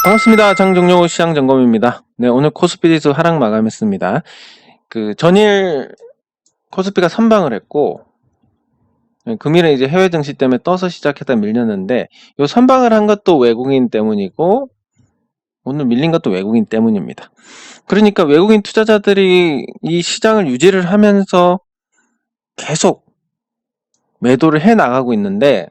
반갑습니다. 장정용 시장점검입니다. 네, 오늘 코스피 지수 하락 마감했습니다. 전일 코스피가 선방을 했고, 금일은 이제 해외 증시 때문에 떠서 시작했다 밀렸는데, 요 선방을 한 것도 외국인 때문이고, 오늘 밀린 것도 외국인 때문입니다. 그러니까 외국인 투자자들이 이 시장을 유지를 하면서 계속 매도를 해 나가고 있는데,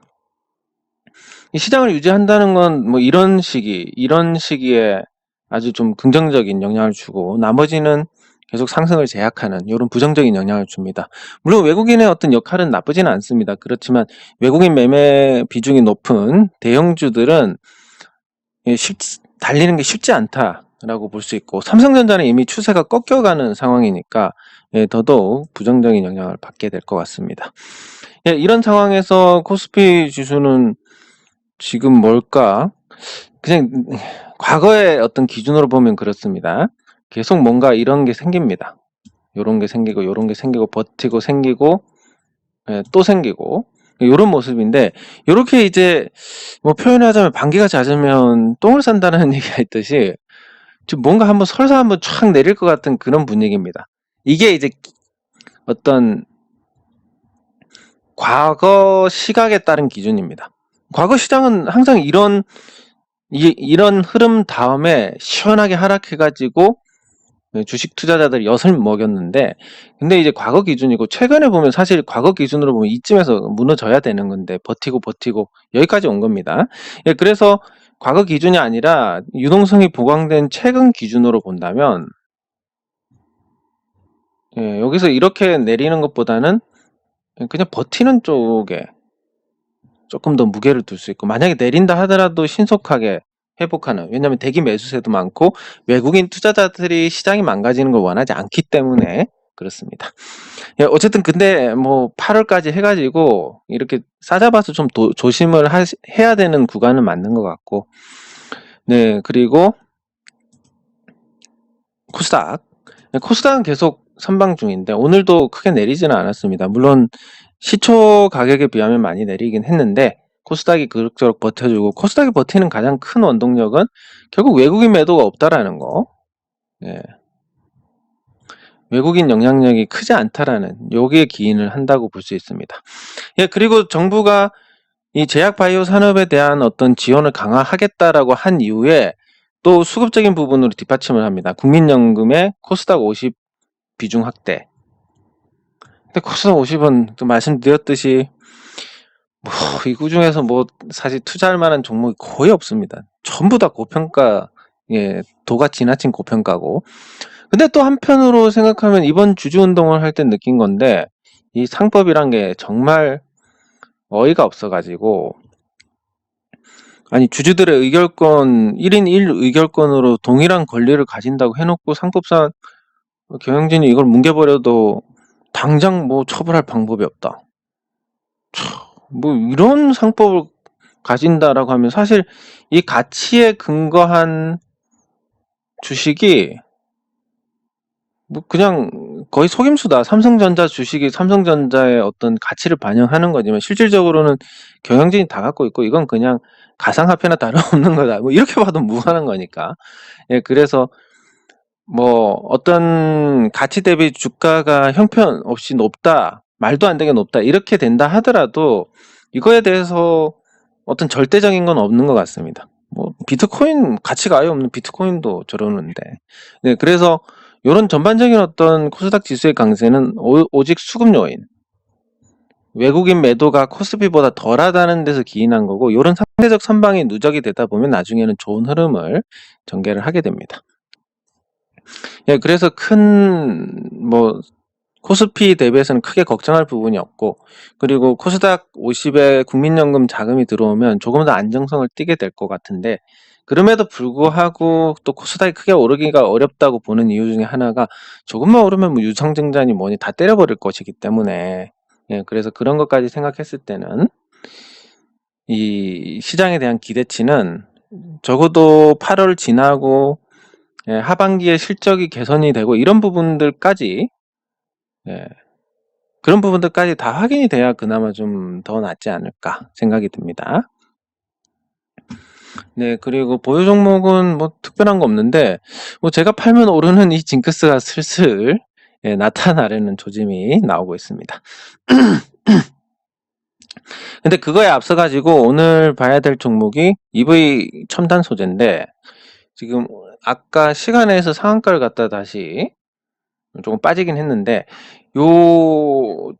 이 시장을 유지한다는 건 뭐 이런 시기에 아주 좀 긍정적인 영향을 주고, 나머지는 계속 상승을 제약하는 이런 부정적인 영향을 줍니다. 물론 외국인의 어떤 역할은 나쁘지는 않습니다. 그렇지만 외국인 매매 비중이 높은 대형주들은 달리는 게 쉽지 않다라고 볼 수 있고, 삼성전자는 이미 추세가 꺾여가는 상황이니까 더더욱 부정적인 영향을 받게 될 것 같습니다. 이런 상황에서 코스피 지수는 지금 뭘까? 그냥 과거의 어떤 기준으로 보면 그렇습니다. 계속 뭔가 이런 게 생깁니다. 요런 게 생기고 요런 게 생기고 버티고 생기고 또 생기고 요런 모습인데, 요렇게 이제 뭐 표현하자면 방귀가 잦으면 똥을 싼다는 얘기가 있듯이 지금 뭔가 한번 설사 한번 촥 내릴 것 같은 그런 분위기입니다. 이게 이제 어떤 과거 시각에 따른 기준입니다. 과거 시장은 항상 이런 흐름 다음에 시원하게 하락해가지고 주식 투자자들이 엿을 먹였는데, 근데 이제 과거 기준이고, 최근에 보면 사실 과거 기준으로 보면 이쯤에서 무너져야 되는 건데 버티고 여기까지 온 겁니다. 그래서 과거 기준이 아니라 유동성이 보강된 최근 기준으로 본다면, 여기서 이렇게 내리는 것보다는 그냥 버티는 쪽에 조금 더 무게를 둘 수 있고, 만약에 내린다 하더라도 신속하게 회복하는, 왜냐하면 대기 매수세도 많고 외국인 투자자들이 시장이 망가지는 걸 원하지 않기 때문에 그렇습니다. 어쨌든 근데 뭐 8월까지 해가지고 이렇게 싸잡아서 좀 조심을 해야 되는 구간은 맞는 것 같고, 네, 그리고 코스닥은 계속 선방 중인데 오늘도 크게 내리지는 않았습니다. 물론 시초 가격에 비하면 많이 내리긴 했는데 코스닥이 그럭저럭 버텨주고, 코스닥이 버티는 가장 큰 원동력은 결국 외국인 매도가 없다라는 거, 예, 외국인 영향력이 크지 않다라는 여기에 기인을 한다고 볼 수 있습니다. 그리고 정부가 이 제약 바이오 산업에 대한 어떤 지원을 강화하겠다라고 한 이후에 또 수급적인 부분으로 뒷받침을 합니다. 국민연금의 코스닥 50 비중 확대. 근데 코스닥 50은 말씀드렸듯이 이 중에서 뭐 사실 투자할 만한 종목이 거의 없습니다. 전부 다 고평가, 도가 지나친 고평가고. 근데 또 한편으로 생각하면 이번 주주운동을 할 때 느낀 건데, 이 상법이란 게 정말 어이가 없어가지고, 아니 주주들의 의결권 1인 1 의결권으로 동일한 권리를 가진다고 해놓고 상법상 경영진이 이걸 뭉개버려도 당장 뭐 처벌할 방법이 없다. 뭐 이런 상법을 가진다라고 하면 사실 이 가치에 근거한 주식이 뭐 그냥 거의 속임수다. 삼성전자 주식이 삼성전자의 어떤 가치를 반영하는 거지만 실질적으로는 경영진이 다 갖고 있고 이건 그냥 가상화폐나 다름없는 거다. 뭐 이렇게 봐도 무관한 거니까. 그래서 뭐 어떤 가치 대비 주가가 형편없이 높다, 말도 안 되게 높다 이렇게 된다 하더라도 이거에 대해서 어떤 절대적인 건 없는 것 같습니다. 뭐 비트코인 가치가 아예 없는 비트코인도 저러는데, 그래서 이런 전반적인 어떤 코스닥 지수의 강세는 오직 수급 요인, 외국인 매도가 코스피보다 덜하다는 데서 기인한 거고, 이런 상대적 선방이 누적이 되다 보면 나중에는 좋은 흐름을 전개를 하게 됩니다. 그래서 뭐 코스피 대비해서는 크게 걱정할 부분이 없고, 그리고 코스닥 50에 국민연금 자금이 들어오면 조금 더 안정성을 띠게 될 것 같은데, 그럼에도 불구하고 또 코스닥이 크게 오르기가 어렵다고 보는 이유 중에 하나가, 조금만 오르면 뭐 유상증자니 뭐니 다 때려버릴 것이기 때문에, 그래서 그런 것까지 생각했을 때는 이 시장에 대한 기대치는 적어도 8월 지나고 하반기에 실적이 개선이 되고 이런 부분들까지, 그런 부분들까지 다 확인이 돼야 그나마 좀 더 낫지 않을까 생각이 듭니다. 네, 그리고 보유 종목은 뭐 특별한 거 없는데, 뭐 제가 팔면 오르는 이 징크스가 슬슬 예, 나타나려는 조짐이 나오고 있습니다. 근데 그거에 앞서가지고 오늘 봐야 될 종목이 EV 첨단 소재인데, 지금 아까 시간에서 상한가를 갖다 다시 조금 빠지긴 했는데, 요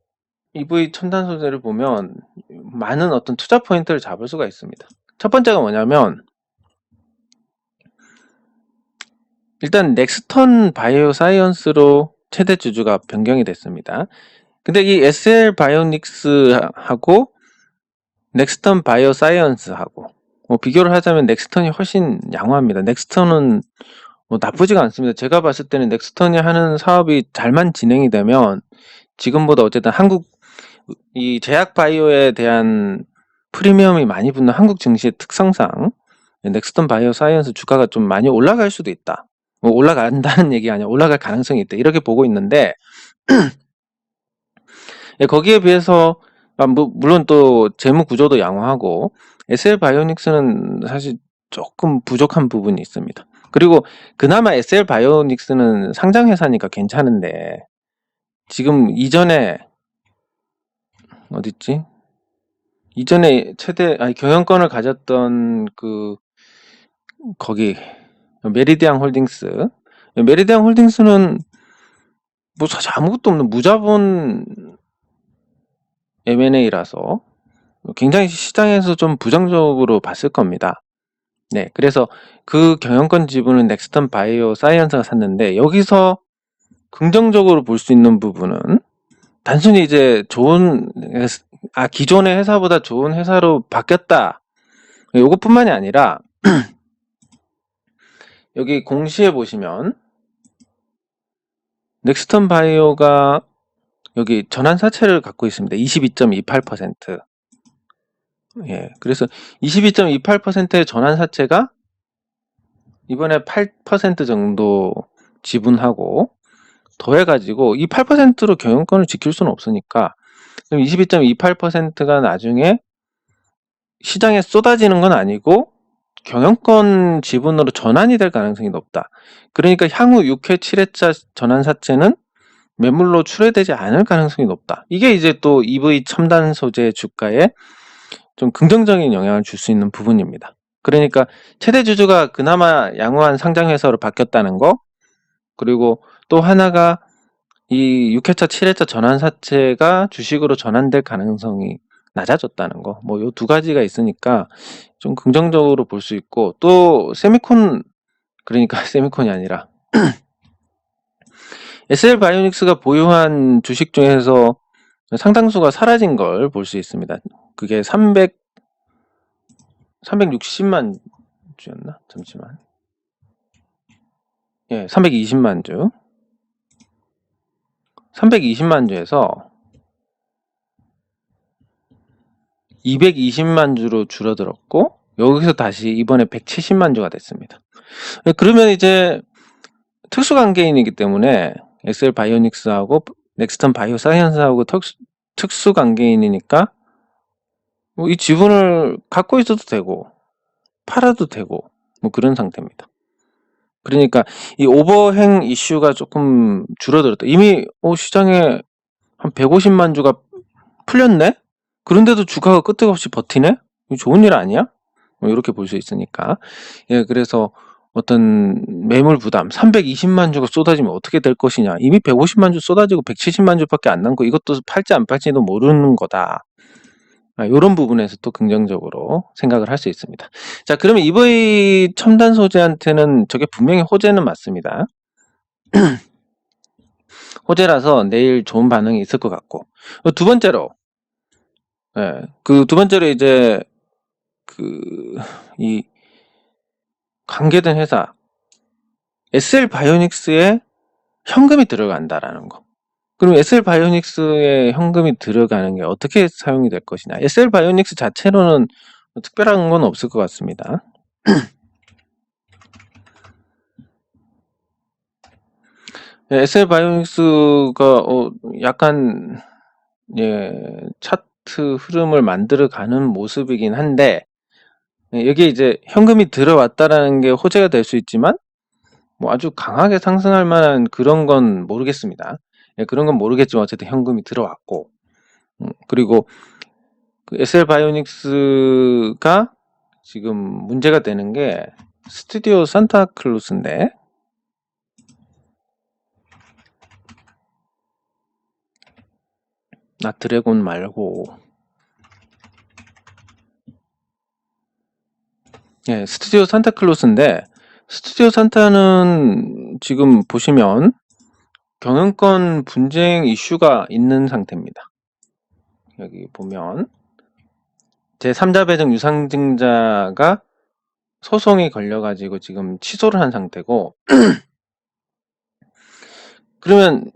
EV 첨단 소재를 보면 많은 어떤 투자 포인트를 잡을 수가 있습니다. 첫 번째가 뭐냐면, 일단 넥스턴 바이오 사이언스로 최대 주주가 변경이 됐습니다. 근데 이 SL 바이오닉스하고 넥스턴 바이오 사이언스하고 뭐 비교를 하자면 넥스턴이 훨씬 양호합니다. 넥스턴은 뭐 나쁘지가 않습니다. 제가 봤을 때는 넥스턴이 하는 사업이 잘만 진행이 되면 지금보다 어쨌든 한국 이 제약 바이오에 대한 프리미엄이 많이 붙는 한국 증시의 특성상 넥스턴 바이오 사이언스 주가가 좀 많이 올라갈 수도 있다. 뭐 올라간다는 얘기 아니야. 올라갈 가능성이 있다. 이렇게 보고 있는데 예, 거기에 비해서 물론 또 재무 구조도 양호하고 SL 바이오닉스는 사실 조금 부족한 부분이 있습니다. 그리고 그나마 SL 바이오닉스는 상장 회사니까 괜찮은데 지금 이전에 어딨지? 이전에 경영권을 가졌던 거기 메리디안 홀딩스. 메리디안 홀딩스는 뭐 사실 아무것도 없는 무자본 M&A라서 굉장히 시장에서 좀 부정적으로 봤을 겁니다. 네, 그래서 그 경영권 지분은 넥스턴 바이오 사이언스가 샀는데 여기서 긍정적으로 볼 수 있는 부분은 단순히 이제 기존의 회사보다 좋은 회사로 바뀌었다. 요것뿐만이 아니라 여기 공시에 보시면 넥스턴 바이오가 여기 전환사채를 갖고 있습니다. 22.28%. 예, 그래서 22.28%의 전환사채가 이번에 8% 정도 지분하고 더해가지고 이 8%로 경영권을 지킬 수는 없으니까 그럼 22.28%가 나중에 시장에 쏟아지는 건 아니고 경영권 지분으로 전환이 될 가능성이 높다. 그러니까 향후 6회, 7회차 전환사채는 매물로 출회되지 않을 가능성이 높다. 이게 이제 또 EV 첨단 소재 주가에 좀 긍정적인 영향을 줄 수 있는 부분입니다. 그러니까 최대 주주가 그나마 양호한 상장회사로 바뀌었다는 거, 그리고 또 하나가 이 6회차, 7회차 전환사채가 주식으로 전환될 가능성이 낮아졌다는 거, 뭐 요 두 가지가 있으니까 좀 긍정적으로 볼 수 있고, 또 그러니까 세미콘이 아니라 SL 바이오닉스가 보유한 주식 중에서 상당수가 사라진 걸 볼 수 있습니다. 그게 360만 주였나? 잠시만. 예, 320만 주. 320만 주에서 220만 주로 줄어들었고 여기서 다시 이번에 170만 주가 됐습니다. 그러면 이제 특수관계인이기 때문에 SL 바이오닉스하고 넥스턴 바이오 사이언스하고 특수관계인이니까 뭐 이 지분을 갖고 있어도 되고 팔아도 되고 뭐 그런 상태입니다. 그러니까 이 오버행 이슈가 조금 줄어들었다. 이미 시장에 한 150만 주가 풀렸네? 그런데도 주가가 끄떡없이 버티네? 이거 좋은 일 아니야? 뭐 이렇게 볼 수 있으니까. 예, 그래서 어떤 매물 부담 320만 주가 쏟아지면 어떻게 될 것이냐. 이미 150만 주 쏟아지고 170만 주밖에 안 남고 이것도 팔지 안 팔지도 모르는 거다. 이런 부분에서 또 긍정적으로 생각을 할 수 있습니다. 자, 그러면 EV 첨단 소재한테는 저게 분명히 호재는 맞습니다. 호재라서 내일 좋은 반응이 있을 것 같고. 두 번째로, 예, 두 번째로 이제, 이 관계된 회사, SL 바이오닉스에 현금이 들어간다라는 거. 그럼 SL 바이오닉스에 현금이 들어가는 게 어떻게 사용이 될 것이냐. SL 바이오닉스 자체로는 특별한 건 없을 것 같습니다. SL 바이오닉스가 약간 차트 흐름을 만들어가는 모습이긴 한데 여기에 이제 현금이 들어왔다라는 게 호재가 될 수 있지만 뭐 아주 강하게 상승할 만한 그런 건 모르겠습니다. 그런 건 모르겠지만 어쨌든 현금이 들어왔고, 그리고 그 SL 바이오닉스가 지금 문제가 되는 게 스튜디오 산타클로스인데, 드래곤 말고 스튜디오 산타클로스인데, 스튜디오 산타는 지금 보시면 경영권 분쟁 이슈가 있는 상태입니다. 여기 보면 제3자 배정 유상증자가 소송이 걸려가지고 지금 취소를 한 상태고, 그러면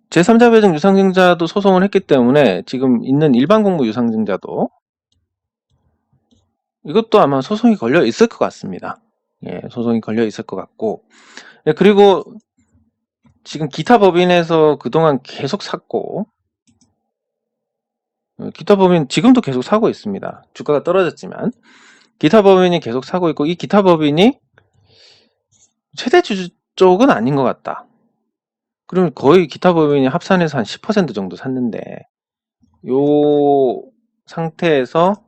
제3자 배정 유상증자도 소송을 했기 때문에 지금 있는 일반 공모 유상증자도 이것도 아마 소송이 걸려 있을 것 같습니다. 소송이 걸려 있을 것 같고, 그리고 지금 기타 법인에서 그동안 계속 샀고, 기타 법인 지금도 계속 사고 있습니다. 주가가 떨어졌지만 기타 법인이 계속 사고 있고, 이 기타 법인이 최대 주주 쪽은 아닌 것 같다. 그러면 거의 기타 법인이 합산해서 한 10% 정도 샀는데, 요 상태에서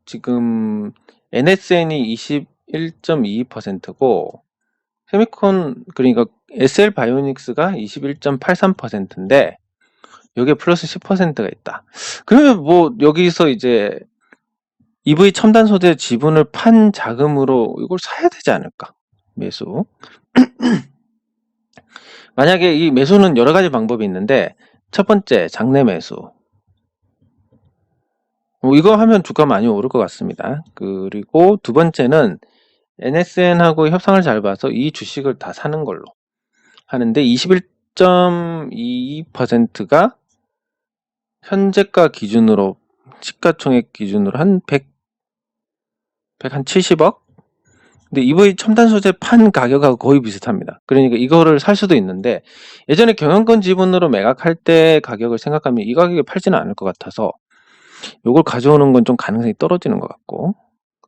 지금 NSN이 21.22%고 세미콘, 그러니까 SL 바이오닉스가 21.83%인데 여기에 플러스 10%가 있다. 그러면 뭐 여기서 이제 EV 첨단 소재 지분을 판 자금으로 이걸 사야 되지 않을까? 매수. 만약에 이 매수는 여러 가지 방법이 있는데, 첫 번째 장내 매수. 이거 하면 주가 많이 오를 것 같습니다. 그리고 두 번째는 NSN하고 협상을 잘 봐서 이 주식을 다 사는 걸로 하는데, 21.22%가 현재가 기준으로, 시가총액 기준으로 한 170억? 근데 EV 첨단 소재 판 가격하고 거의 비슷합니다. 그러니까 이거를 살 수도 있는데, 예전에 경영권 지분으로 매각할 때 가격을 생각하면 이 가격에 팔지는 않을 것 같아서 이걸 가져오는 건 좀 가능성이 떨어지는 것 같고,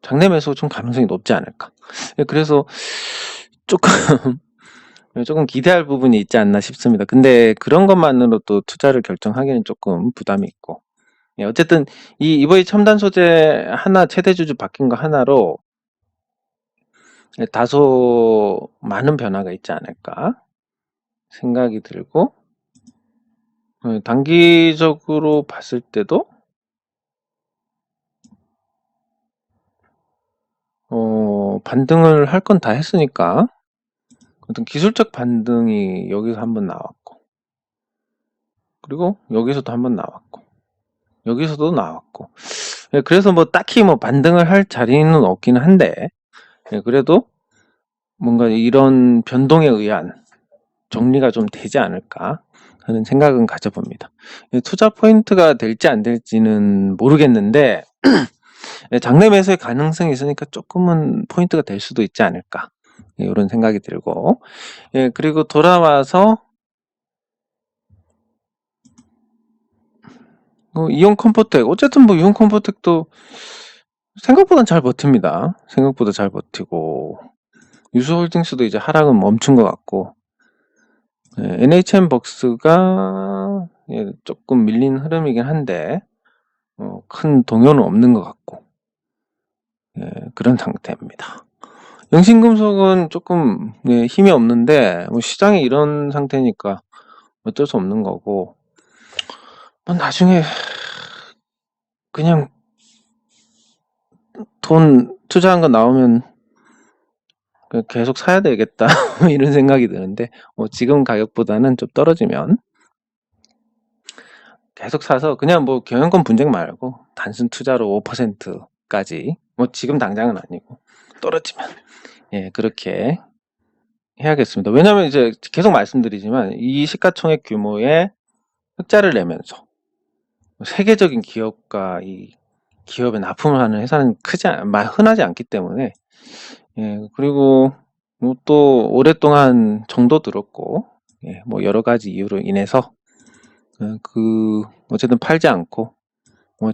장내 매수 좀 가능성이 높지 않을까. 그래서 조금 기대할 부분이 있지 않나 싶습니다. 근데 그런 것만으로 또 투자를 결정하기는 조금 부담이 있고, 어쨌든 이 EV 첨단 소재 하나, 최대 주주 바뀐 거 하나로 다소 많은 변화가 있지 않을까 생각이 들고, 단기적으로 봤을 때도 반등을 할 건 다 했으니까 어떤 기술적 반등이 여기서 한번 나왔고, 그리고 여기서도 한번 나왔고, 여기서도 나왔고, 그래서 뭐 딱히 뭐 반등을 할 자리는 없기는 한데, 그래도 뭔가 이런 변동에 의한 정리가 좀 되지 않을까 하는 생각은 가져봅니다. 투자 포인트가 될지 안 될지는 모르겠는데 장내 매수의 가능성이 있으니까 조금은 포인트가 될 수도 있지 않을까, 이런 생각이 들고, 그리고 돌아와서 이온 컴포텍, 어쨌든 뭐 이온 컴포텍도 생각보다 잘 버팁니다. 생각보다 잘 버티고, 유수홀딩스도 이제 하락은 멈춘 것 같고, NHN벅스가 조금 밀린 흐름이긴 한데 큰 동요는 없는 것 같고, 그런 상태입니다. 영신금속은 조금 힘이 없는데 뭐 시장이 이런 상태니까 어쩔 수 없는 거고, 뭐 나중에 그냥 돈 투자한 거 나오면 계속 사야 되겠다 이런 생각이 드는데, 지금 가격보다는 좀 떨어지면 계속 사서 그냥 뭐 경영권 분쟁 말고 단순 투자로 5%까지, 뭐 지금 당장은 아니고 떨어지면 그렇게 해야겠습니다. 왜냐하면 이제 계속 말씀드리지만 이 시가총액 규모의 흑자를 내면서 세계적인 기업과 이 기업에 납품을 하는 회사는 흔하지 않기 때문에, 그리고 뭐 또 오랫동안 정도 들었고, 뭐 여러 가지 이유로 인해서 어쨌든 팔지 않고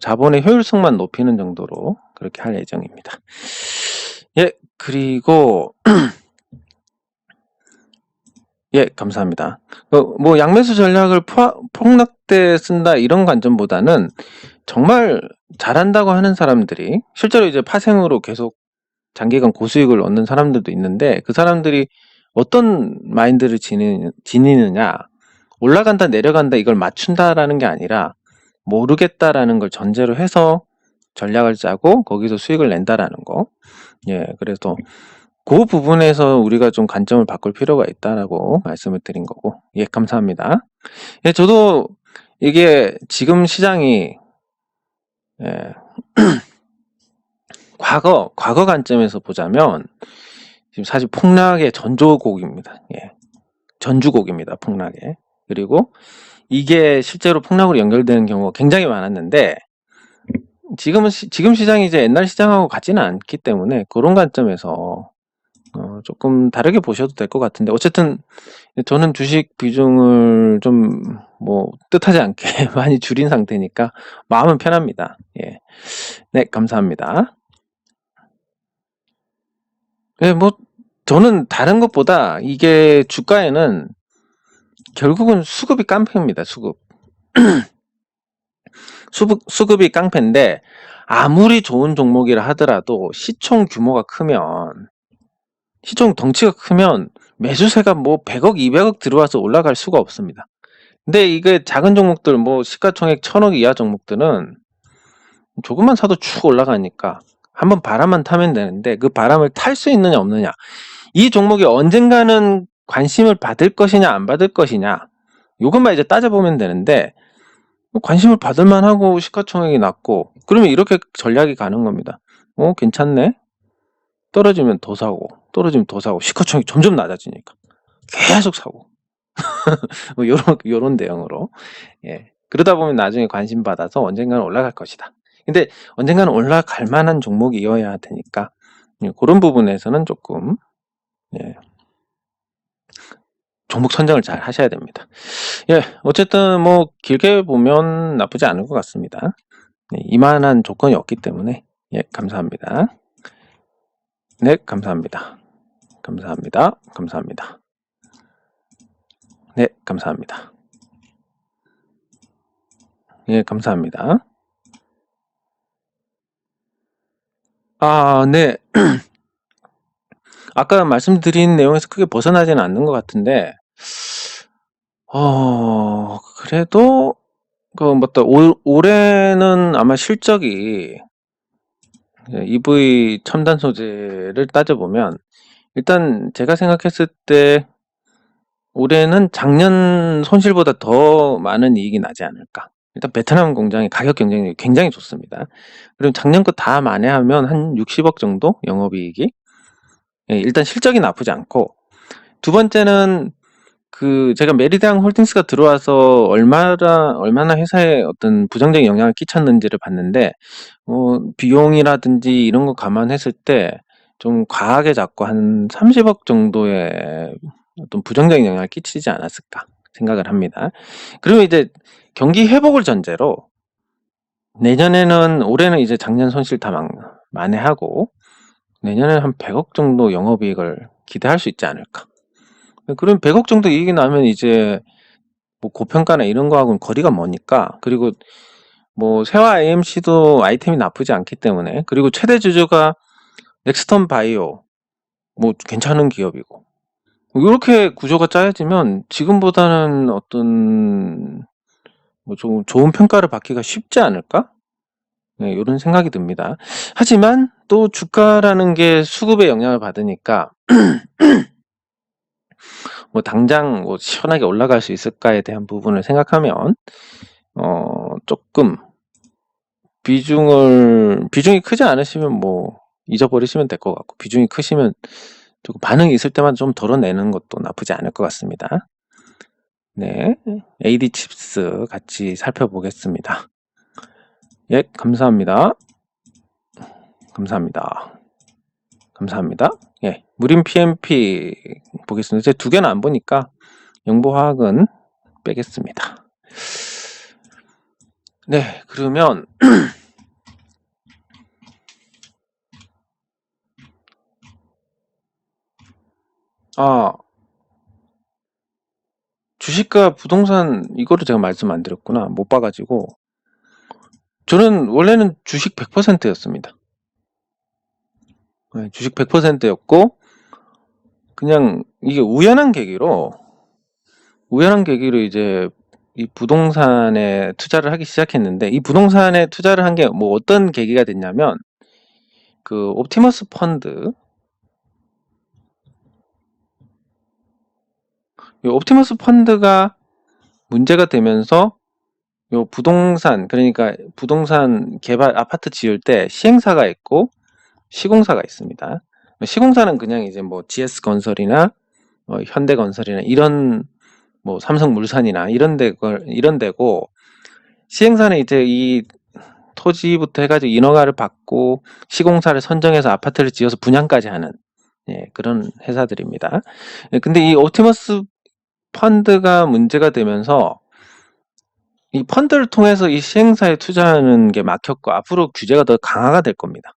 자본의 효율성만 높이는 정도로 그렇게 할 예정입니다. 예, 그리고 예, 감사합니다. 뭐 양매수 전략을 폭락때 쓴다 이런 관점보다는 정말 잘한다고 하는 사람들이 실제로 이제 파생으로 계속 장기간 고수익을 얻는 사람들도 있는데 그 사람들이 어떤 마인드를 지니느냐, 올라간다 내려간다 이걸 맞춘다라는 게 아니라 모르겠다라는 걸 전제로 해서 전략을 짜고 거기서 수익을 낸다라는 거. 예, 그래서 그 부분에서 우리가 좀 관점을 바꿀 필요가 있다라고 말씀을 드린 거고. 예, 감사합니다. 예, 저도 이게 지금 시장이 예, 과거 관점에서 보자면 지금 사실 폭락의 전조곡입니다. 예, 전주곡입니다. 폭락의. 그리고 이게 실제로 폭락으로 연결되는 경우가 굉장히 많았는데 지금 시장이 이제 옛날 시장하고 같지는 않기 때문에 그런 관점에서 조금 다르게 보셔도 될 것 같은데 어쨌든 저는 주식 비중을 좀 뭐 뜻하지 않게 많이 줄인 상태니까 마음은 편합니다. 예. 네, 감사합니다. 예, 뭐 저는 다른 것보다 이게 주가에는 결국은 수급이 깡패입니다. 수급이 깡패인데 아무리 좋은 종목이라 하더라도 시총 덩치가 크면 매수세가 뭐 100억, 200억 들어와서 올라갈 수가 없습니다. 근데 이게 작은 종목들, 뭐 시가총액 1000억 이하 종목들은 조금만 사도 쭉 올라가니까 한번 바람만 타면 되는데 그 바람을 탈 수 있느냐 없느냐, 이 종목이 언젠가는 관심을 받을 것이냐 안 받을 것이냐, 이것만 이제 따져보면 되는데 관심을 받을 만하고 시가총액이 낮고 그러면 이렇게 전략이 가는 겁니다. 괜찮네, 떨어지면 더 사고 시가총액이 점점 낮아지니까 계속 사고 뭐 요런 대응으로. 예, 그러다 보면 나중에 관심 받아서 언젠가는 올라갈 것이다. 근데 언젠가는 올라갈 만한 종목이어야 되니까 그런 부분에서는 조금 종목 선정을 잘 하셔야 됩니다. 예, 어쨌든 뭐 길게 보면 나쁘지 않을 것 같습니다. 이만한 조건이 없기 때문에. 예, 감사합니다. 네, 감사합니다. 네, 감사합니다. 예, 감사합니다. 네. 아까 말씀드린 내용에서 크게 벗어나지는 않는 것 같은데, 그래도, 올해는 아마 실적이, EV 첨단 소재를 따져보면, 일단 제가 생각했을 때, 올해는 작년 손실보다 더 많은 이익이 나지 않을까. 일단 베트남 공장의 가격 경쟁력이 굉장히 좋습니다. 그리고 작년 거 다 만회하면 한 60억 정도 영업이익이. 예, 일단 실적이 나쁘지 않고, 두 번째는 제가 메리대항 홀딩스가 들어와서 얼마나 회사에 어떤 부정적인 영향을 끼쳤는지를 봤는데, 비용이라든지 이런 거 감안했을 때 좀 과하게 잡고 한 30억 정도의 어떤 부정적인 영향을 끼치지 않았을까 생각을 합니다. 그리고 이제 경기 회복을 전제로 올해는 이제 작년 손실 다 만회하고 내년에는 한 100억 정도 영업이익을 기대할 수 있지 않을까. 그럼 100억 정도 이익이 나면 이제 뭐 고평가나 이런 거하고는 거리가 머니까, 그리고 뭐 세화 AMC도 아이템이 나쁘지 않기 때문에, 그리고 최대 주주가 넥스턴 바이오 뭐 괜찮은 기업이고, 이렇게 구조가 짜여지면 지금보다는 어떤 뭐 좀 좋은 평가를 받기가 쉽지 않을까? 네, 이런 생각이 듭니다. 하지만 또 주가라는 게 수급에 영향을 받으니까 뭐 당장 뭐 시원하게 올라갈 수 있을까에 대한 부분을 생각하면 조금 비중이 크지 않으시면 뭐 잊어버리시면 될 것 같고, 비중이 크시면 조금 반응이 있을 때만 좀 덜어내는 것도 나쁘지 않을 것 같습니다. 네, AD칩스 같이 살펴보겠습니다. 예, 감사합니다. 예, 무림 PMP 보겠습니다. 제 두 개는 안 보니까 영보화학은 빼겠습니다. 네, 그러면 아, 주식과 부동산 이거를 제가 말씀 안 드렸구나. 못 봐가지고. 저는 원래는 주식 100%였습니다. 주식 100%였고 그냥 이게 우연한 계기로 이제 이 부동산에 투자를 하기 시작했는데, 이 부동산에 투자를 한 게 뭐 어떤 계기가 됐냐면, 그 옵티머스 펀드, 이 옵티머스 펀드가 문제가 되면서 요 부동산, 그러니까 부동산 개발 아파트 지을 때 시행사가 있고 시공사가 있습니다. 시공사는 그냥 이제 뭐 GS건설이나 현대건설이나 이런, 뭐 삼성물산이나 이런 데고, 시행사는 이제 이 토지부터 해가지고 인허가를 받고 시공사를 선정해서 아파트를 지어서 분양까지 하는, 그런 회사들입니다. 근데 이 옵티머스 펀드가 문제가 되면서 이 펀드를 통해서 이 시행사에 투자하는 게 막혔고, 앞으로 규제가 더 강화가 될 겁니다.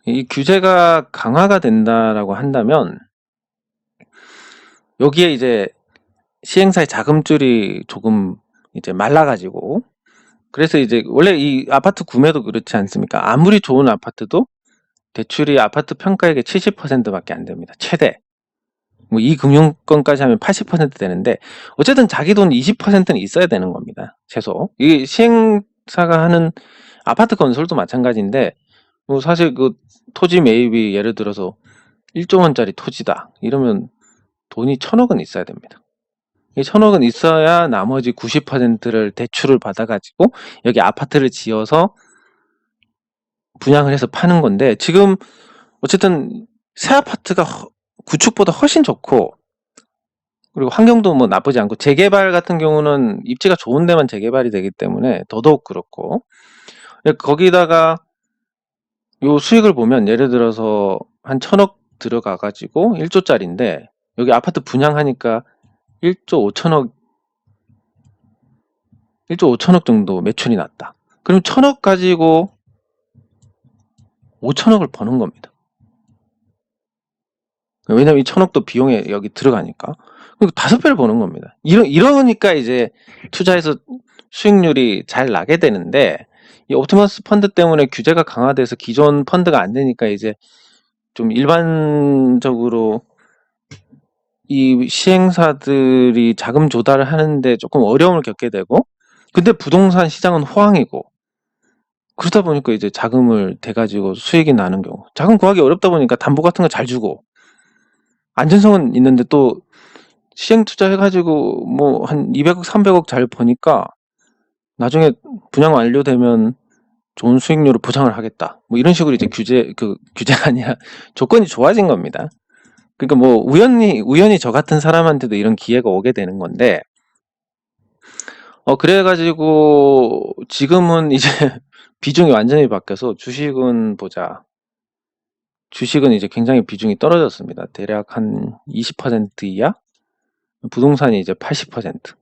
이 규제가 강화가 된다라고 한다면 여기에 이제 시행사의 자금줄이 조금 이제 말라가지고, 그래서 이제 원래 이 아파트 구매도 그렇지 않습니까? 아무리 좋은 아파트도 대출이 아파트 평가액의 70%밖에 안 됩니다. 최대. 뭐 이 금융권까지 하면 80% 되는데, 어쨌든 자기 돈 20%는 있어야 되는 겁니다. 최소. 이 시행사가 하는 아파트 건설도 마찬가지인데, 뭐 사실 그 토지 매입이 예를 들어서 1조 원짜리 토지다 이러면 돈이 1,000억은 있어야 됩니다. 이 1,000억은 있어야 나머지 90%를 대출을 받아가지고 여기 아파트를 지어서 분양을 해서 파는 건데, 지금 어쨌든 새 아파트가 구축보다 훨씬 좋고, 그리고 환경도 뭐 나쁘지 않고, 재개발 같은 경우는 입지가 좋은 데만 재개발이 되기 때문에 더더욱 그렇고, 거기다가 요 수익을 보면 예를 들어서 한 1,000억 들어가가지고 1조짜리인데 여기 아파트 분양하니까 1조 5천억 1조 5천억 정도 매출이 났다. 그럼 1,000억 가지고 5천억을 버는 겁니다. 왜냐면 이 1,000억도 비용에 여기 들어가니까. 그러니까 5배를 버는 겁니다. 이러니까 이제 투자해서 수익률이 잘 나게 되는데, 이 옵티머스 펀드 때문에 규제가 강화돼서 기존 펀드가 안 되니까 이제 좀 일반적으로 이 시행사들이 자금 조달을 하는데 조금 어려움을 겪게 되고, 근데 부동산 시장은 호황이고, 그러다 보니까 이제 자금을 대가지고 수익이 나는 경우, 자금 구하기 어렵다 보니까 담보 같은 거 잘 주고, 안전성은 있는데 또 시행 투자해가지고 뭐 한 200억, 300억 잘 버니까 나중에 분양 완료되면 좋은 수익률을 보장을 하겠다. 뭐 이런 식으로 이제 규제가 아니라 조건이 좋아진 겁니다. 그러니까 뭐 우연히 저 같은 사람한테도 이런 기회가 오게 되는 건데, 그래가지고 지금은 이제 비중이 완전히 바뀌어서 주식은 이제 굉장히 비중이 떨어졌습니다. 대략 한 20% 이하? 부동산이 이제 80%.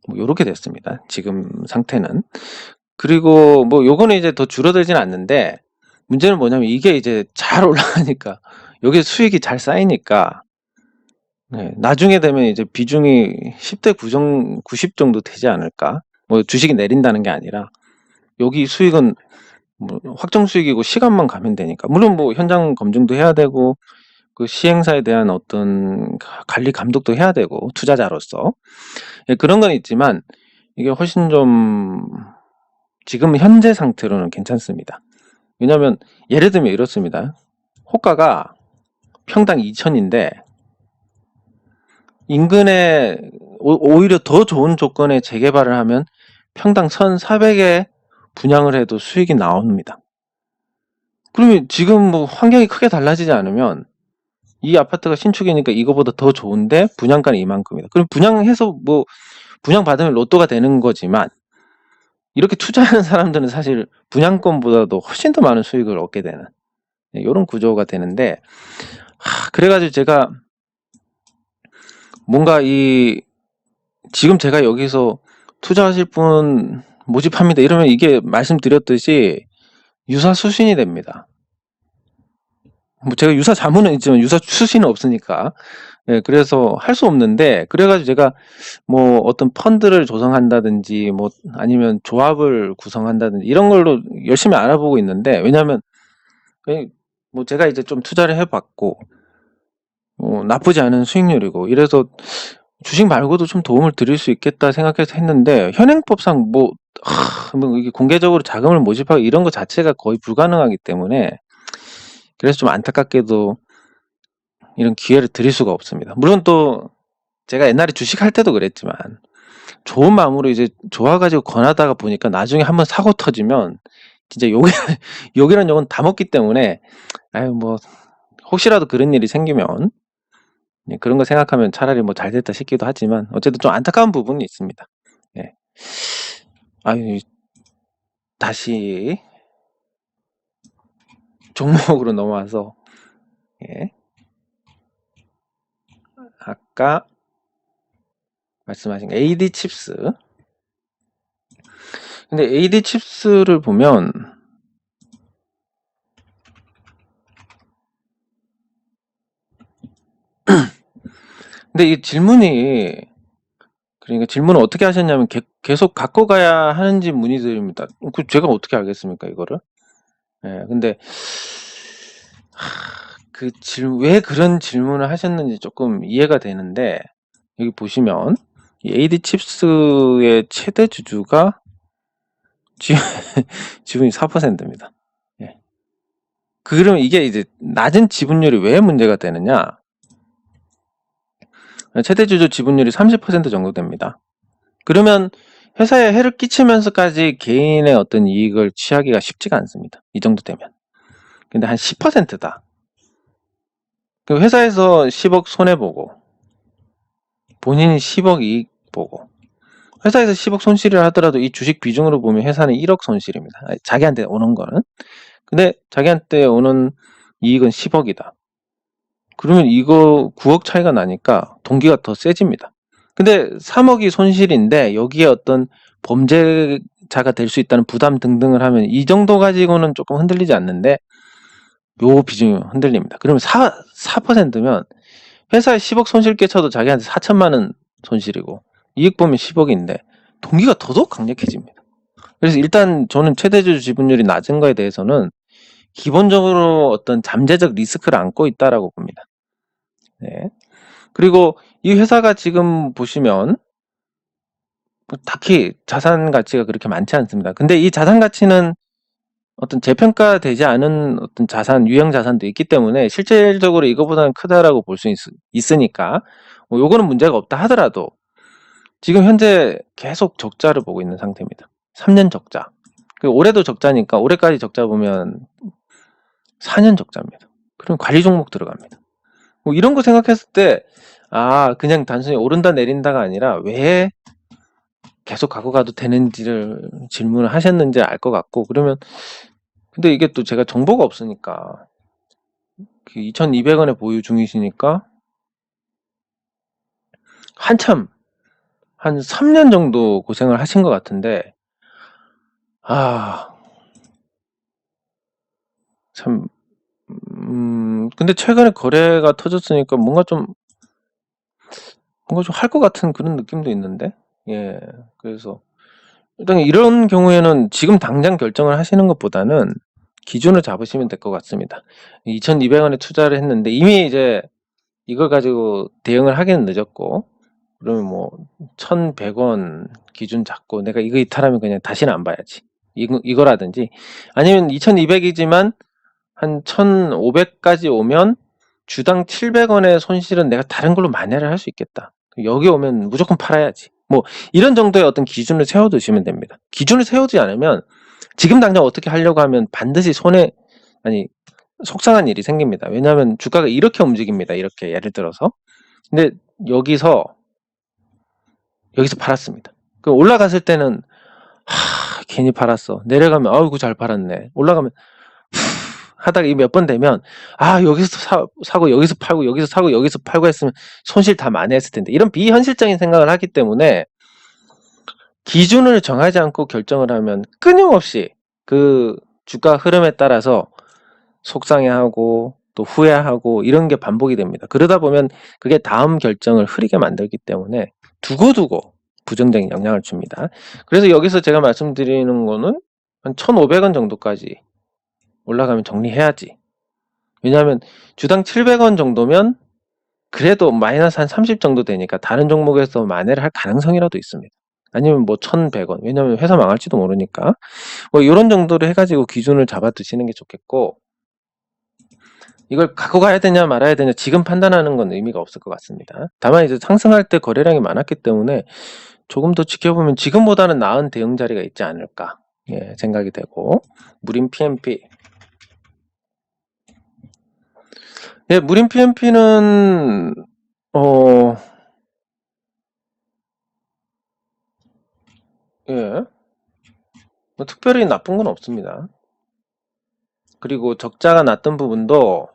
뭐 요렇게 됐습니다. 지금 상태는. 그리고 뭐 요거는 이제 더 줄어들진 않는데, 문제는 뭐냐면 이게 이제 잘 올라가니까, 여기에 수익이 잘 쌓이니까, 나중에 되면 이제 비중이 10대 90 정도 되지 않을까? 뭐 주식이 내린다는 게 아니라 여기 수익은 뭐 확정 수익이고 시간만 가면 되니까. 물론 뭐 현장 검증도 해야 되고 그 시행사에 대한 어떤 관리 감독도 해야 되고, 투자자로서. 그런 건 있지만 이게 훨씬 좀 지금 현재 상태로는 괜찮습니다. 왜냐하면 예를 들면 이렇습니다. 호가가 평당 2천인데 인근에 오히려 더 좋은 조건의 재개발을 하면 평당 1,400에 분양을 해도 수익이 나옵니다. 그러면 지금 뭐 환경이 크게 달라지지 않으면 이 아파트가 신축이니까 이거보다 더 좋은데 분양가는 이만큼이다. 그럼 분양해서 뭐 분양받으면 로또가 되는 거지만, 이렇게 투자하는 사람들은 사실 분양권보다도 훨씬 더 많은 수익을 얻게 되는 이런 구조가 되는데, 그래가지고 제가 뭔가 지금 제가 여기서 투자하실 분 모집합니다 이러면 이게 말씀드렸듯이 유사수신이 됩니다. 뭐 제가 유사 자문은 있지만 유사 수신은 없으니까. 예, 그래서 할 수 없는데, 그래가지고 제가 뭐 어떤 펀드를 조성한다든지, 뭐 아니면 조합을 구성한다든지, 이런 걸로 열심히 알아보고 있는데, 왜냐면, 뭐 제가 이제 좀 투자를 해봤고, 나쁘지 않은 수익률이고, 이래서 주식 말고도 좀 도움을 드릴 수 있겠다 생각해서 했는데, 현행법상 뭐 이게 공개적으로 자금을 모집하고 이런 거 자체가 거의 불가능하기 때문에, 그래서 좀 안타깝게도 이런 기회를 드릴 수가 없습니다. 물론 또 제가 옛날에 주식할 때도 그랬지만, 좋은 마음으로 이제 좋아가지고 권하다가 보니까 나중에 한번 사고 터지면 진짜 욕이란 욕은 다 먹기 때문에, 뭐 혹시라도 그런 일이 생기면, 그런 거 생각하면 차라리 뭐 잘 됐다 싶기도 하지만, 어쨌든 좀 안타까운 부분이 있습니다. 예. 다시 종목으로 넘어와서, 예. 아까 말씀하신 AD 칩스. 근데 AD 칩스를 보면, 근데 이 질문이, 그러니까 질문을 어떻게 하셨냐면, 계속 갖고 가야 하는지 문의드립니다. 제가 어떻게 알겠습니까, 이거를? 예, 근데 왜 그런 질문을 하셨는지 조금 이해가 되는데, 여기 보시면 이 AD 칩스의 최대 주주가 지분이 4%입니다. 예. 그러면 이게 이제 낮은 지분율이 왜 문제가 되느냐? 최대 주주 지분율이 30% 정도 됩니다. 그러면 회사에 해를 끼치면서까지 개인의 어떤 이익을 취하기가 쉽지가 않습니다. 이 정도 되면. 근데 한 10%다. 회사에서 10억 손해보고, 본인이 10억 이익 보고, 회사에서 10억 손실을 하더라도 이 주식 비중으로 보면 회사는 1억 손실입니다. 자기한테 오는 거는. 근데 자기한테 오는 이익은 10억이다. 그러면 이거 9억 차이가 나니까 동기가 더 세집니다. 근데 3억이 손실인데 여기에 어떤 범죄자가 될 수 있다는 부담 등등을 하면 이 정도 가지고는 조금 흔들리지 않는데, 요 비중이 흔들립니다. 그러면 4%면 회사에 10억 손실 끼쳐도 자기한테 4천만 원 손실이고, 이익 보면 10억인데 동기가 더더욱 강력해집니다. 그래서 일단 저는 최대주주 지분율이 낮은 거에 대해서는 기본적으로 어떤 잠재적 리스크를 안고 있다라고 봅니다. 네. 그리고 이 회사가 지금 보시면 딱히 자산 가치가 그렇게 많지 않습니다. 근데 이 자산 가치는 어떤 재평가되지 않은 어떤 자산, 유형 자산도 있기 때문에 실질적으로 이거보다는 크다라고 볼 수 있으니까, 뭐 요거는 문제가 없다 하더라도 지금 현재 계속 적자를 보고 있는 상태입니다. 3년 적자. 올해도 적자니까 올해까지 적자 보면 4년 적자입니다. 그럼 관리 종목 들어갑니다. 뭐 이런 거 생각했을 때, 그냥 단순히 오른다 내린다가 아니라 왜 계속 갖고 가도 되는지를 질문을 하셨는지 알 것 같고, 그러면 근데 이게 또 제가 정보가 없으니까, 2,200원에 보유 중이시니까 한참 한 3년 정도 고생을 하신 것 같은데, 참, 근데 최근에 거래가 터졌으니까 뭔가 좀 할 것 같은 그런 느낌도 있는데, 예, 그래서 일단 이런 경우에는 지금 당장 결정을 하시는 것보다는 기준을 잡으시면 될 것 같습니다. 2,200원에 투자를 했는데 이미 이제 이걸 가지고 대응을 하기는 늦었고, 그러면 뭐 1,100원 기준 잡고 내가 이거 이탈하면 그냥 다시는 안 봐야지, 이거라든지, 아니면 2,200이지만 한 1,500까지 오면 주당 700원의 손실은 내가 다른 걸로 만회를 할 수 있겠다, 여기 오면 무조건 팔아야지, 뭐 이런 정도의 어떤 기준을 세워두시면 됩니다. 기준을 세우지 않으면 지금 당장 어떻게 하려고 하면 반드시 속상한 일이 생깁니다. 왜냐하면 주가가 이렇게 움직입니다. 이렇게 예를 들어서. 근데 여기서 팔았습니다. 올라갔을 때는 괜히 팔았어. 내려가면 아이고 잘 팔았네. 올라가면 하다가 몇 번 되면 여기서 사고 여기서 팔고 여기서 사고 여기서 팔고 했으면 손실 다 만회했을 텐데, 이런 비현실적인 생각을 하기 때문에 기준을 정하지 않고 결정을 하면 끊임없이 그 주가 흐름에 따라서 속상해하고 또 후회하고 이런 게 반복이 됩니다. 그러다 보면 그게 다음 결정을 흐리게 만들기 때문에 두고두고 부정적인 영향을 줍니다. 그래서 여기서 제가 말씀드리는 거는 한 1,500원 정도까지 올라가면 정리해야지. 왜냐하면 주당 700원 정도면 그래도 마이너스 한 30 정도 되니까 다른 종목에서 만회를 할 가능성이라도 있습니다. 아니면 뭐 1,100원. 왜냐하면 회사 망할지도 모르니까. 뭐 이런 정도로 해가지고 기준을 잡아 두시는 게 좋겠고, 이걸 갖고 가야 되냐 말아야 되냐 지금 판단하는 건 의미가 없을 것 같습니다. 다만 이제 상승할 때 거래량이 많았기 때문에 조금 더 지켜보면 지금보다는 나은 대응 자리가 있지 않을까, 예, 생각이 되고. 무림 PMP. 예, 무림 PMP는 예, 뭐 특별히 나쁜 건 없습니다. 그리고 적자가 났던 부분도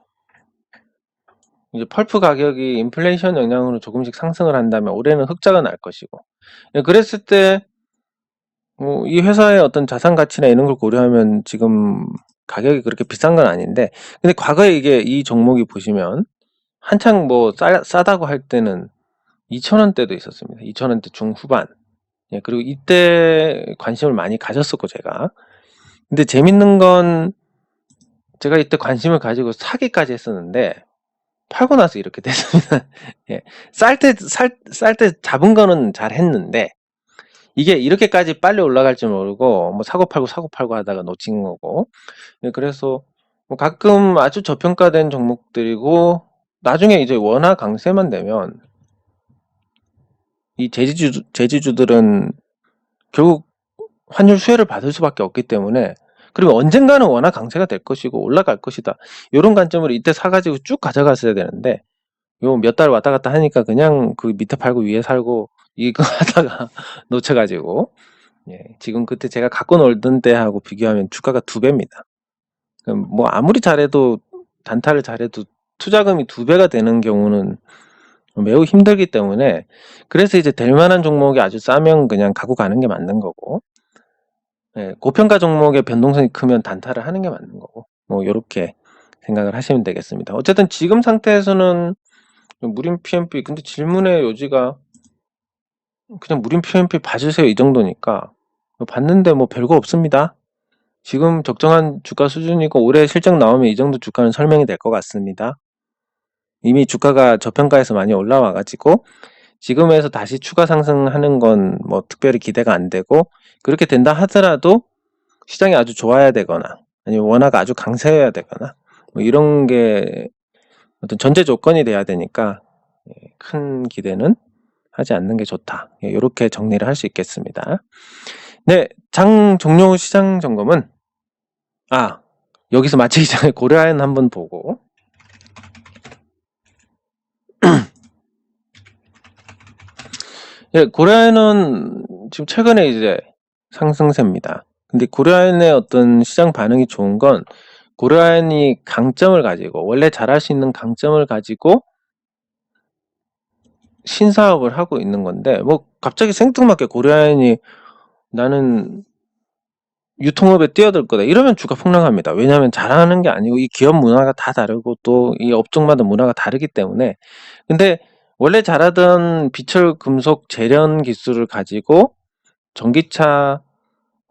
이제 펄프 가격이 인플레이션 영향으로 조금씩 상승을 한다면 올해는 흑자가 날 것이고, 예, 그랬을 때 이 회사의 어떤 자산 가치나 이런 걸 고려하면 지금 가격이 그렇게 비싼 건 아닌데, 근데 과거에 이게 이 종목이 보시면 한창 뭐 싸다고 할 때는 2,000원대도 있었습니다. 2,000원대 중후반. 예, 그리고 이때 관심을 많이 가졌었고 제가. 근데 재밌는 건 제가 이때 관심을 가지고 사기까지 했었는데 팔고 나서 이렇게 됐습니다. 예. 쌀 때 잡은 거는 잘 했는데 이게 이렇게까지 빨리 올라갈 줄 모르고 뭐 사고 팔고 하다가 놓친 거고. 예, 그래서 뭐 가끔 아주 저평가된 종목들이고 나중에 이제 원화 강세만 되면 이 제지주들은 결국 환율 수혜를 받을 수밖에 없기 때문에, 그리고 언젠가는 원화 강세가 될 것이고 올라갈 것이다. 이런 관점으로 이때 사가지고 쭉 가져갔어야 되는데 요 몇 달 왔다 갔다 하니까 그냥 그 밑에 팔고 위에 살고 이거 하다가 놓쳐가지고, 예, 지금 그때 제가 갖고 놀던 때하고 비교하면 주가가 2배입니다. 그럼 뭐 아무리 잘해도 단타를 잘해도 투자금이 2배가 되는 경우는 매우 힘들기 때문에, 그래서 이제 될 만한 종목이 아주 싸면 그냥 갖고 가는 게 맞는 거고, 예, 고평가 종목의 변동성이 크면 단타를 하는 게 맞는 거고, 뭐 요렇게 생각을 하시면 되겠습니다. 어쨌든 지금 상태에서는 무림 PMP, 근데 질문의 요지가 그냥 무림 PMP 봐주세요 이 정도니까 봤는데 뭐 별거 없습니다. 지금 적정한 주가 수준이고 올해 실적 나오면 이 정도 주가는 설명이 될 것 같습니다. 이미 주가가 저평가에서 많이 올라와 가지고 지금에서 다시 추가 상승하는 건 뭐 특별히 기대가 안 되고, 그렇게 된다 하더라도 시장이 아주 좋아야 되거나 아니면 원화가 아주 강세여야 되거나 뭐 이런 게 어떤 전제 조건이 돼야 되니까 큰 기대는 하지 않는 게 좋다. 이렇게 정리를 할 수 있겠습니다. 네, 장 종료 후 시장 점검은 여기서 마치기 전에 고려아연 한번 보고 예, 고려아연은 지금 최근에 이제 상승세입니다. 근데 고려아연의 어떤 시장 반응이 좋은 건 고려아연이 강점을 가지고 원래 잘할 수 있는 강점을 가지고 신사업을 하고 있는 건데, 뭐 갑자기 생뚱맞게 고려아연이 나는 유통업에 뛰어들 거다 이러면 주가 폭락합니다. 왜냐하면 잘하는 게 아니고 이 기업 문화가 다 다르고 또 이 업종마다 문화가 다르기 때문에. 근데 원래 잘하던 비철 금속 재련 기술을 가지고 전기차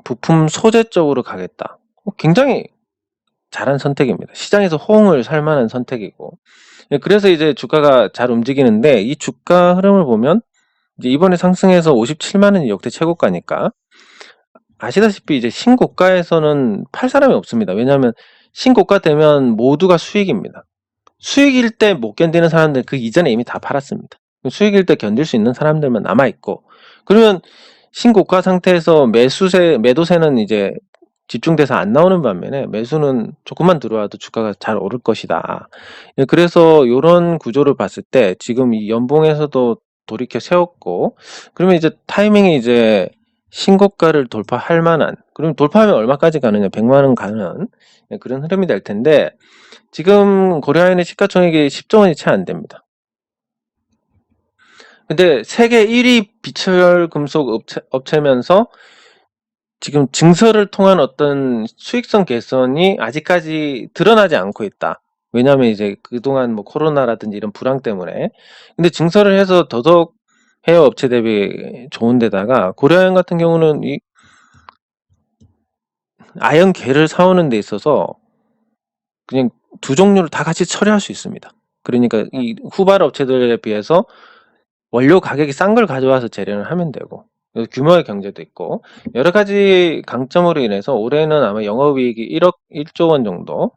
부품 소재 쪽으로 가겠다. 굉장히 잘한 선택입니다. 시장에서 호응을 살 만한 선택이고. 예, 그래서 이제 주가가 잘 움직이는데 이 주가 흐름을 보면 이제 이번에 상승해서 57만 원이 역대 최고가니까 아시다시피 이제 신고가에서는 팔 사람이 없습니다. 왜냐하면 신고가 되면 모두가 수익입니다. 수익일 때 못 견디는 사람들 그 이전에 이미 다 팔았습니다. 수익일 때 견딜 수 있는 사람들만 남아있고, 그러면 신고가 상태에서 매도세는 이제 집중돼서 안 나오는 반면에 매수는 조금만 들어와도 주가가 잘 오를 것이다. 예, 그래서 이런 구조를 봤을 때 지금 이 연봉에서도 돌이켜 세웠고, 그러면 이제 타이밍이 이제 신고가를 돌파할 만한, 그럼 돌파하면 얼마까지 가느냐, 100만 원 가는 그런 흐름이 될 텐데, 지금 고려아연의 시가총액이 10조 원이 채 안 됩니다. 근데 세계 1위 비철 금속 업체면서 지금 증설을 통한 어떤 수익성 개선이 아직까지 드러나지 않고 있다. 왜냐하면 이제 그동안 뭐 코로나라든지 이런 불황 때문에. 근데 증설을 해서 더더욱 해외 업체 대비 좋은 데다가 고려아연 같은 경우는 이 아연계를 사오는 데 있어서 그냥 두 종류를 다 같이 처리할 수 있습니다. 그러니까 이 후발 업체들에 비해서 원료 가격이 싼 걸 가져와서 재련을 하면 되고 규모의 경제도 있고 여러 가지 강점으로 인해서 올해는 아마 영업이익이 1조 원 정도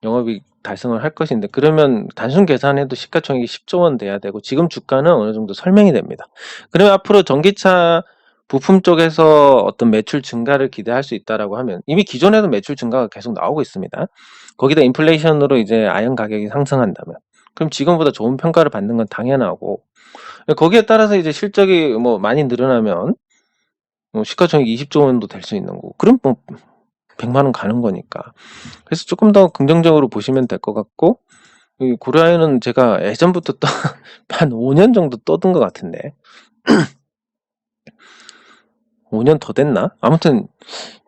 영업이익 달성을 할 것인데, 그러면 단순 계산해도 시가총액이 10조 원 돼야 되고 지금 주가는 어느 정도 설명이 됩니다. 그러면 앞으로 전기차 부품 쪽에서 어떤 매출 증가를 기대할 수 있다라고 하면 이미 기존에도 매출 증가가 계속 나오고 있습니다. 거기다 인플레이션으로 이제 아연 가격이 상승한다면 그럼 지금보다 좋은 평가를 받는 건 당연하고, 거기에 따라서 이제 실적이 뭐 많이 늘어나면 뭐 시가총액 20조 원도 될 수 있는 거고, 그럼 뭐 100만 원 가는 거니까. 그래서 조금 더 긍정적으로 보시면 될 것 같고, 이 고려아연은 제가 예전부터 한 5년 정도 떠든 것 같은데 5년 더 됐나? 아무튼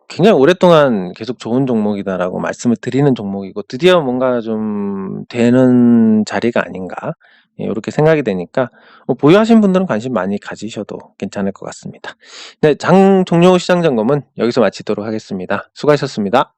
굉장히 오랫동안 계속 좋은 종목이다라고 말씀을 드리는 종목이고 드디어 뭔가 좀 되는 자리가 아닌가, 이렇게 생각이 되니까 보유하신 분들은 관심 많이 가지셔도 괜찮을 것 같습니다. 네, 장 종료 시장 점검은 여기서 마치도록 하겠습니다. 수고하셨습니다.